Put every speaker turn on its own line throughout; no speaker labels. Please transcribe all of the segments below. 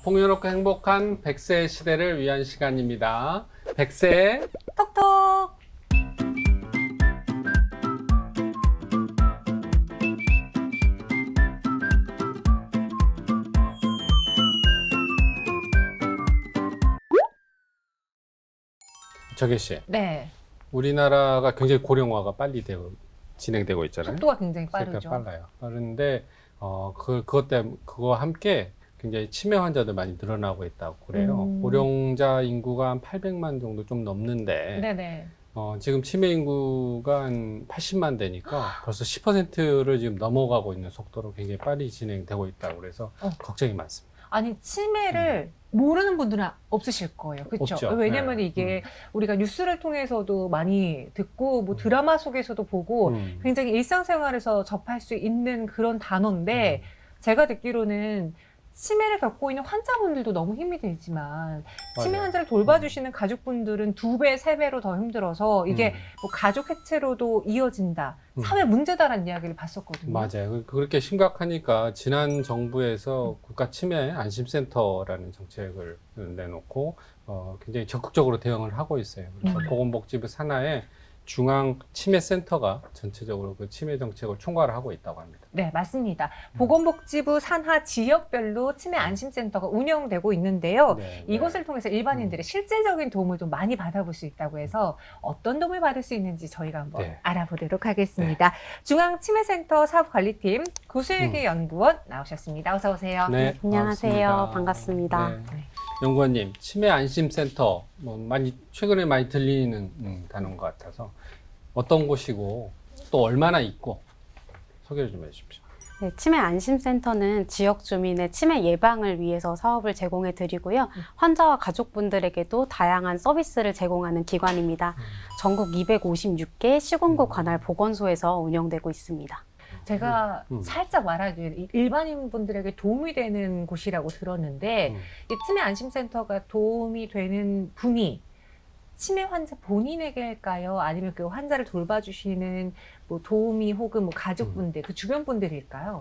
풍요롭고 행복한 100세 시대를 위한 시간입니다. 100세
톡톡.
정혜 씨,
네,
우리나라가 굉장히 고령화가 빨리 진행되고 있잖아요.
속도가 굉장히
속도가
빠르죠.
빨라요. 빠른데 그것 때문에 그거와 함께 굉장히 치매 환자들 많이 늘어나고 있다고 그래요. 고령자 인구가 한 800만 정도 좀 넘는데
네네.
지금 치매 인구가 한 80만 되니까 벌써 10%를 지금 넘어가고 있는 속도로 굉장히 빨리 진행되고 있다고 그래서 걱정이 많습니다.
아니, 치매를 모르는 분들은 없으실 거예요. 그렇죠?
없죠.
왜냐면
네.
이게 우리가 뉴스를 통해서도 많이 듣고 뭐 드라마 속에서도 보고 굉장히 일상생활에서 접할 수 있는 그런 단어인데 제가 듣기로는 치매를 겪고 있는 환자분들도 너무 힘이 들지만 치매
맞아요.
환자를 돌봐주시는 가족분들은 2배, 3배로 더 힘들어서 이게 뭐 가족 해체로도 이어진다. 사회 문제다라는 이야기를 봤었거든요.
맞아요. 그렇게 심각하니까 지난 정부에서 국가 치매 안심센터라는 정책을 내놓고 굉장히 적극적으로 대응을 하고 있어요. 그래서 보건복지부 산하에 중앙 치매 센터가 전체적으로 그 치매 정책을 총괄을 하고 있다고 합니다.
네, 맞습니다. 보건복지부 산하 지역별로 치매 안심센터가 운영되고 있는데요.
네,
이것을 통해서 일반인들의 실질적인 도움을 좀 많이 받아볼 수 있다고 해서 어떤 도움을 받을 수 있는지 저희가 한번
네.
알아보도록 하겠습니다. 중앙치매센터 사업관리팀 구슬기 연구원 나오셨습니다. 어서 오세요.
네,
안녕하세요. 반갑습니다.
네. 연구원님, 치매 안심센터 최근에 많이 들리는 단어인 것 같아서 어떤 곳이고 또 얼마나 있고 소개를 좀 해주십시오.
네, 치매 안심센터는 지역 주민의 치매 예방을 위해서 사업을 제공해 드리고요. 환자와 가족분들에게도 다양한 서비스를 제공하는 기관입니다. 전국 256개 시군구 관할 보건소에서 운영되고 있습니다.
제가 살짝 말하기에 일반인 분들에게 도움이 되는 곳이라고 들었는데 이 치매 안심센터가 도움이 되는 분이 치매 환자 본인에게일까요? 아니면 그 환자를 돌봐주시는 뭐 도우미 혹은 뭐 가족분들, 그 주변 분들일까요?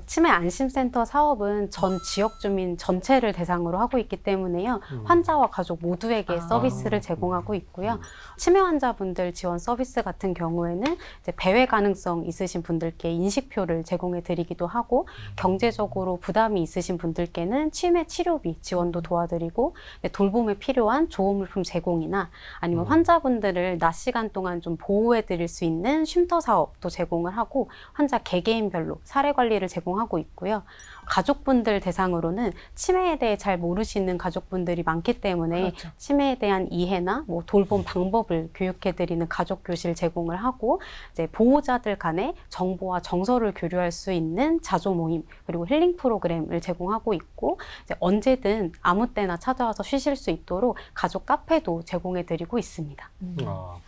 치매 안심센터 사업은 전 지역 주민 전체를 대상으로 하고 있기 때문에요. 환자와 가족 모두에게 서비스를 제공하고 있고요. 치매 환자분들 지원 서비스 같은 경우에는 이제 배회 가능성 있으신 분들께 인식표를 제공해 드리기도 하고 경제적으로 부담이 있으신 분들께는 치매 치료비 지원도 도와드리고 돌봄에 필요한 조호물품 제공이나 아니면 환자분들을 낮 시간 동안 좀 보호해 드릴 수 있는 쉼터 사업도 제공을 하고 환자 개개인별로 사례 관리를 제공하고 있고요. 가족분들 대상으로는 치매에 대해 잘 모르시는 가족분들이 많기 때문에
그렇죠.
치매에 대한 이해나 뭐 돌봄 방법을 교육해드리는 가족 교실 제공을 하고 이제 보호자들 간에 정보와 정서를 교류할 수 있는 자조 모임 그리고 힐링 프로그램을 제공하고 있고 이제 언제든 아무 때나 찾아와서 쉬실 수 있도록 가족 카페도 제공해드리고 있습니다.
그렇구나.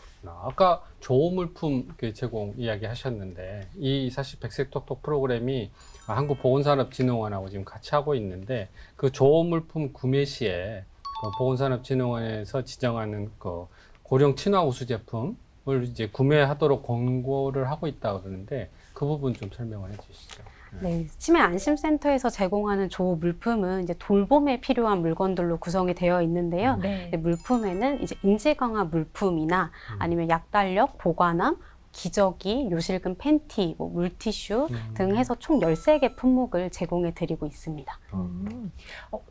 아까 조호물품 제공 이야기 하셨는데 이 사실 백색톡톡 프로그램이 한국보건산업진흥원하고 지금 같이 하고 있는데 그 조호물품 구매 시에 그 보건산업진흥원에서 지정하는 그 고령 친화 우수 제품을 이제 구매하도록 권고를 하고 있다고 그러는데 그 부분 좀 설명을 해주시죠.
네, 치매 안심센터에서 제공하는 조호 물품은 이제 돌봄에 필요한 물건들로 구성이 되어 있는데요.
네.
물품에는 이제 인지 강화 물품이나 아니면 약달력, 보관함, 기저귀, 요실금 팬티, 뭐 물티슈 등 해서 총 13개 품목을 제공해 드리고 있습니다.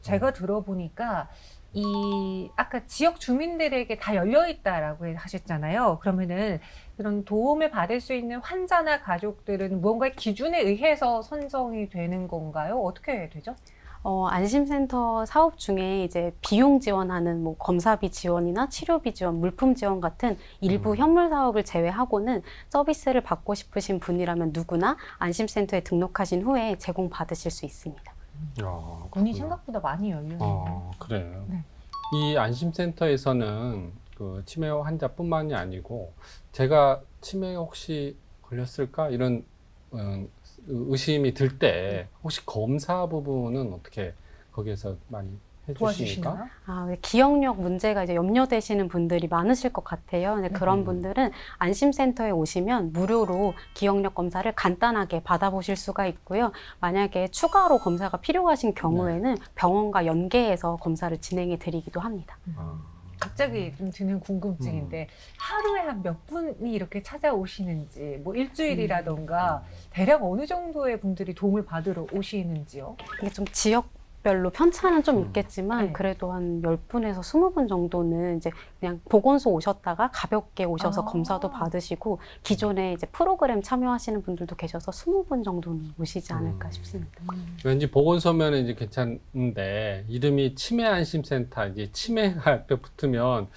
제가 들어보니까 이 아까 지역 주민들에게 다 열려 있다라고 하셨잖아요. 그러면은 그런 도움을 받을 수 있는 환자나 가족들은 무언가의 기준에 의해서 선정이 되는 건가요? 어떻게 되죠?
안심센터 사업 중에 이제 비용 지원하는 뭐 검사비 지원이나 치료비 지원, 물품 지원 같은 일부 현물 사업을 제외하고는 서비스를 받고 싶으신 분이라면 누구나 안심센터에 등록하신 후에 제공받으실 수 있습니다.
문이 생각보다 많이 열려있네요.
그래요.
네.
이 안심센터에서는 그 치매 환자뿐만이 아니고 제가 치매에 혹시 걸렸을까 이런 의심이 들 때 혹시 검사 부분은 어떻게 거기에서 많이 해주시니까.
도와주시나요?
기억력 문제가 이제 염려되시는 분들이 많으실 것 같아요. 근데 그런 분들은 안심센터에 오시면 무료로 기억력 검사를 간단하게 받아보실 수가 있고요. 만약에 추가로 검사가 필요하신 경우에는 병원과 연계해서 검사를 진행해 드리기도 합니다.
갑자기 좀 드는 궁금증인데 하루에 한 몇 분이 이렇게 찾아오시는지 뭐 일주일이라던가 대략 어느 정도의 분들이 도움을 받으러 오시는지요?
이게 좀 지역별로 편차는 좀 있겠지만
네.
그래도 한 10분에서 20분 정도는 이제 그냥 보건소 오셨다가 가볍게 오셔서 검사도 받으시고 기존에 이제 프로그램 참여하시는 분들도 계셔서 20분 정도는 오시지 않을까 싶습니다.
왠지 보건소면 이제 괜찮은데 이름이 치매안심센터 이제 치매가 앞에 붙으면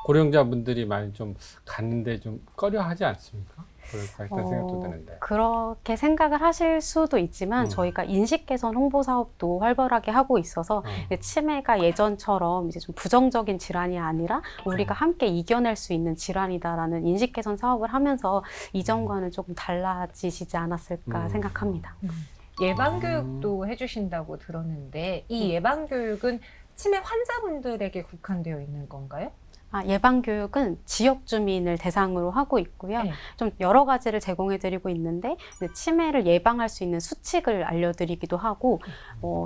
고령자분들이 많이 좀 갔는데 좀 꺼려하지 않습니까? 그럴까 일단 생각도 드는데.
그렇게 생각을 하실 수도 있지만 저희가 인식 개선 홍보 사업도 활발하게 하고 있어서 이제 치매가 예전처럼 이제 좀 부정적인 질환이 아니라 우리가 함께 이겨낼 수 있는 질환이다라는 인식 개선 사업을 하면서 이전과는 조금 달라지시지 않았을까 생각합니다.
예방교육도 해주신다고 들었는데 이 예방교육은 치매 환자분들에게 국한되어 있는 건가요?
예방교육은 지역 주민을 대상으로 하고 있고요.
네.
좀 여러 가지를 제공해드리고 있는데 이제 치매를 예방할 수 있는 수칙을 알려드리기도 하고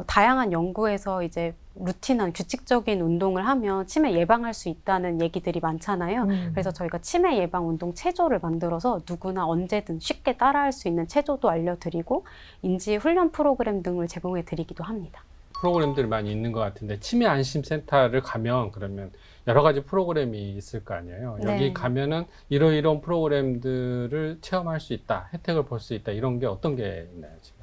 다양한 연구에서 이제 루틴한 규칙적인 운동을 하면 치매 예방할 수 있다는 얘기들이 많잖아요. 그래서 저희가 치매 예방 운동 체조를 만들어서 누구나 언제든 쉽게 따라할 수 있는 체조도 알려드리고 인지 훈련 프로그램 등을 제공해드리기도 합니다.
프로그램들이 많이 있는 것 같은데 치매 안심센터를 가면 그러면 여러 가지 프로그램이 있을 거 아니에요. 여기
네.
가면은 이런 프로그램들을 체험할 수 있다, 혜택을 볼 수 있다 이런 게 어떤 게 있나요, 지금?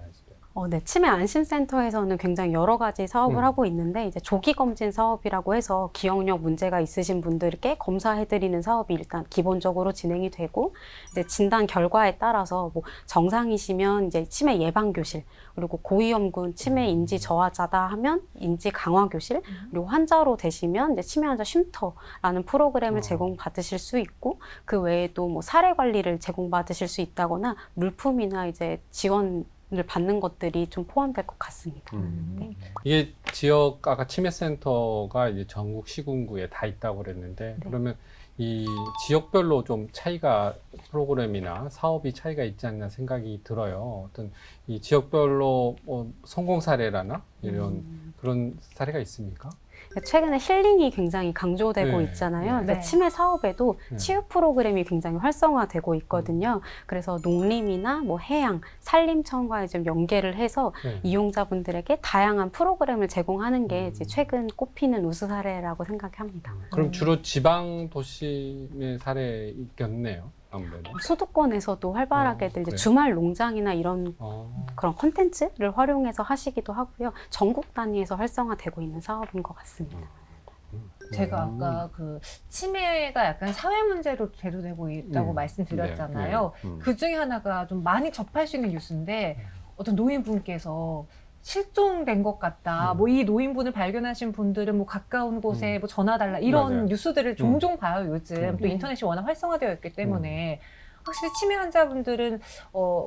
네, 치매 안심센터에서는 굉장히 여러 가지 사업을 하고 있는데 이제 조기 검진 사업이라고 해서 기억력 문제가 있으신 분들께 검사해드리는 사업이 일단 기본적으로 진행이 되고 이제 진단 결과에 따라서 뭐 정상이시면 이제 치매 예방 교실 그리고 고위험군 치매 인지 저하자다 하면 인지 강화 교실 그리고 환자로 되시면 이제 치매 환자 쉼터라는 프로그램을 제공받으실 수 있고 그 외에도 뭐 사례 관리를 제공받으실 수 있다거나 물품이나 이제 지원 을 받는 것들이 좀 포함될 것 같습니다. 네.
이게 지역 아까 치매센터가 이제 전국 시군구에 다 있다고 그랬는데 그러면 이 지역별로 좀 차이가 프로그램이나 사업이 차이가 있지 않나 생각이 들어요. 어떤 이 지역별로 성공 사례라나 이런 그런 사례가 있습니까?
최근에 힐링이 굉장히 강조되고 있잖아요.
네.
치매 사업에도 치유 프로그램이 굉장히 활성화되고 있거든요. 그래서 농림이나 뭐 해양, 산림청과 좀 연계를 해서 이용자분들에게 다양한 프로그램을 제공하는 게 이제 최근 꼽히는 우수 사례라고 생각합니다.
그럼 주로 지방 도시의 사례겠네요. 아무래도.
수도권에서도 활발하게들 이제
그래요?
주말 농장이나 이런 그런 콘텐츠를 활용해서 하시기도 하고요. 전국 단위에서 활성화되고 있는 사업인 것 같습니다.
제가 아까 그 치매가 약간 사회 문제로 대두되고 있다고 말씀드렸잖아요. 그 중에 하나가 좀 많이 접할 수 있는 뉴스인데 어떤 노인분께서 실종된 것 같다. 뭐 이 노인분을 발견하신 분들은 뭐 가까운 곳에 뭐 전화 달라 이런
맞아요.
뉴스들을 종종 봐요. 요즘 또 인터넷이 워낙 활성화되어 있기 때문에 확실히 치매 환자분들은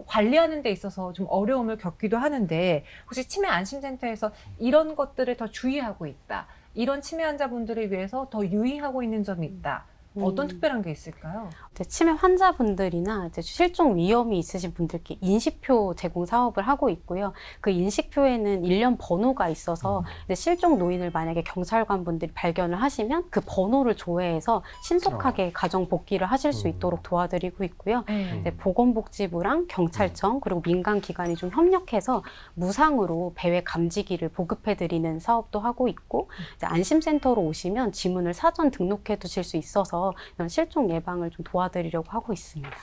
관리하는 데 있어서 좀 어려움을 겪기도 하는데 혹시 치매 안심센터에서 이런 것들을 더 주의하고 있다. 이런 치매 환자분들을 위해서 더 유의하고 있는 점이 있다. 어떤 특별한 게 있을까요?
이제 치매 환자분들이나 이제 실종 위험이 있으신 분들께 인식표 제공 사업을 하고 있고요. 그 인식표에는 일련 번호가 있어서 이제 실종 노인을 만약에 경찰관 분들이 발견을 하시면 그 번호를 조회해서 신속하게 가정 복귀를 하실 수 있도록 도와드리고 있고요. 이제 보건복지부랑 경찰청 그리고 민간 기관이 좀 협력해서 무상으로 배회 감지기를 보급해드리는 사업도 하고 있고 이제 안심센터로 오시면 지문을 사전 등록해 두실 수 있어서 이런 실종 예방을 좀 도와드리려고 하고 있습니다.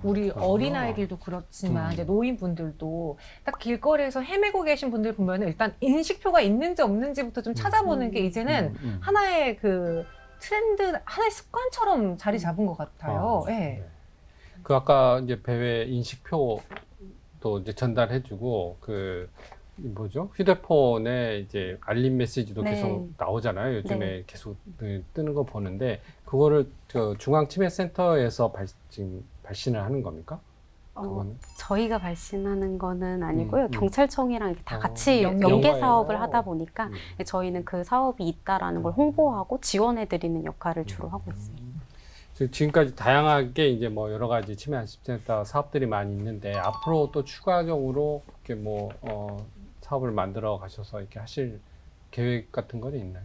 우리 어린아이들도 그렇지만 이제 노인분들도 딱 길거리에서 헤매고 계신 분들 보면 일단 인식표가 있는지 없는지부터 좀 찾아보는 게 이제는 하나의 그 트렌드, 하나의 습관처럼 자리 잡은 것 같아요. 네.
그 아까 이제 배회 인식표도 이제 전달해주고 그 뭐죠? 휴대폰에 이제 알림 메시지도 계속 나오잖아요. 요즘에 계속 뜨는 거 보는데 그거를 저 중앙치매센터에서 지금 발신을 하는 겁니까? 그거는?
저희가 발신하는 거는 아니고요.
음.
경찰청이랑 이렇게 다
어,
같이
연계.
연계
연계해요.
사업을 하다 보니까
음.
저희는 그 사업이 있다라는 걸 홍보하고 지원해드리는 역할을 주로 하고 있습니다.
지금까지 다양하게 이제 뭐 여러 가지 치매 안심센터 사업들이 많이 있는데 앞으로 또 추가적으로 이렇게 뭐 사업을 만들어 가셔서 이렇게 하실 계획 같은 건 있나요?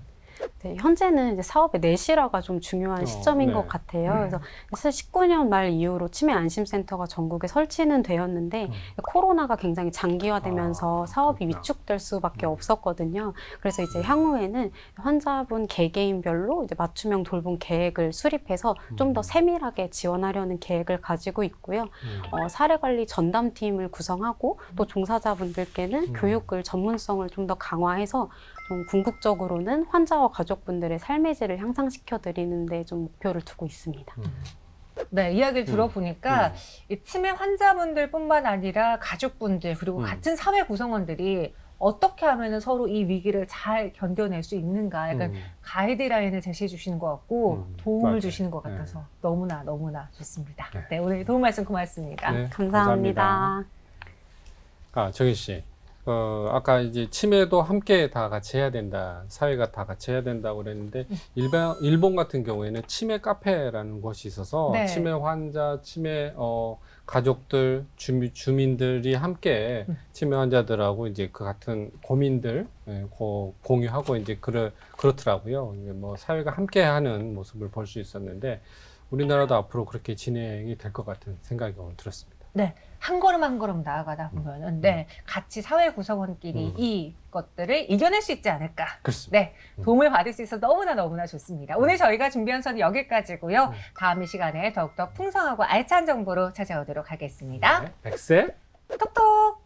네, 현재는 이제 사업의 내실화가 좀 중요한 시점인
네.
것 같아요. 그래서 사실 19년 말 이후로 치매 안심센터가 전국에 설치는 되었는데 코로나가 굉장히 장기화되면서 사업이
그렇구나.
위축될 수밖에 없었거든요. 그래서 이제 향후에는 환자분 개개인별로 이제 맞춤형 돌봄 계획을 수립해서 좀 더 세밀하게 지원하려는 계획을 가지고 있고요. 사례관리 전담팀을 구성하고 또 종사자분들께는 교육을 전문성을 좀 더 강화해서 좀 궁극적으로는 환자와 가족분들의 삶의 질을 향상시켜 드리는데 좀 목표를 두고 있습니다.
네, 이야기를 들어보니까 이 치매 환자분들뿐만 아니라 가족분들 그리고 같은 사회 구성원들이 어떻게 하면 서로 이 위기를 잘 견뎌낼 수 있는가 약간 가이드라인을 제시해 주시는 것 같고 도움을
맞아요.
주시는 것
네.
같아서 너무나 좋습니다.
네.
네, 오늘 도움 말씀 고맙습니다.
네,
감사합니다.
정희 씨, 아까 이제 치매도 함께 다 같이 해야 된다, 사회가 다 같이 해야 된다고 그랬는데 일본 같은 경우에는 치매 카페라는 곳이 있어서
네.
치매 환자, 치매 가족들, 주민들이 함께 치매 환자들하고 이제 그 같은 고민들 공유하고 이제 그렇더라고요. 이게 뭐 사회가 함께하는 모습을 볼 수 있었는데 우리나라도 앞으로 그렇게 진행이 될 것 같은 생각이 오늘 들었습니다.
네, 한 걸음 한 걸음 나아가다 보면은 네, 같이 사회 구성원끼리 이것들을 이겨낼 수 있지 않을까.
그렇습니다.
네, 도움을 받을 수 있어서 너무나 좋습니다. 오늘 저희가 준비한 수는 여기까지고요. 다음 이 시간에 더욱더 풍성하고 알찬 정보로 찾아오도록 하겠습니다.
네, 백세
톡톡!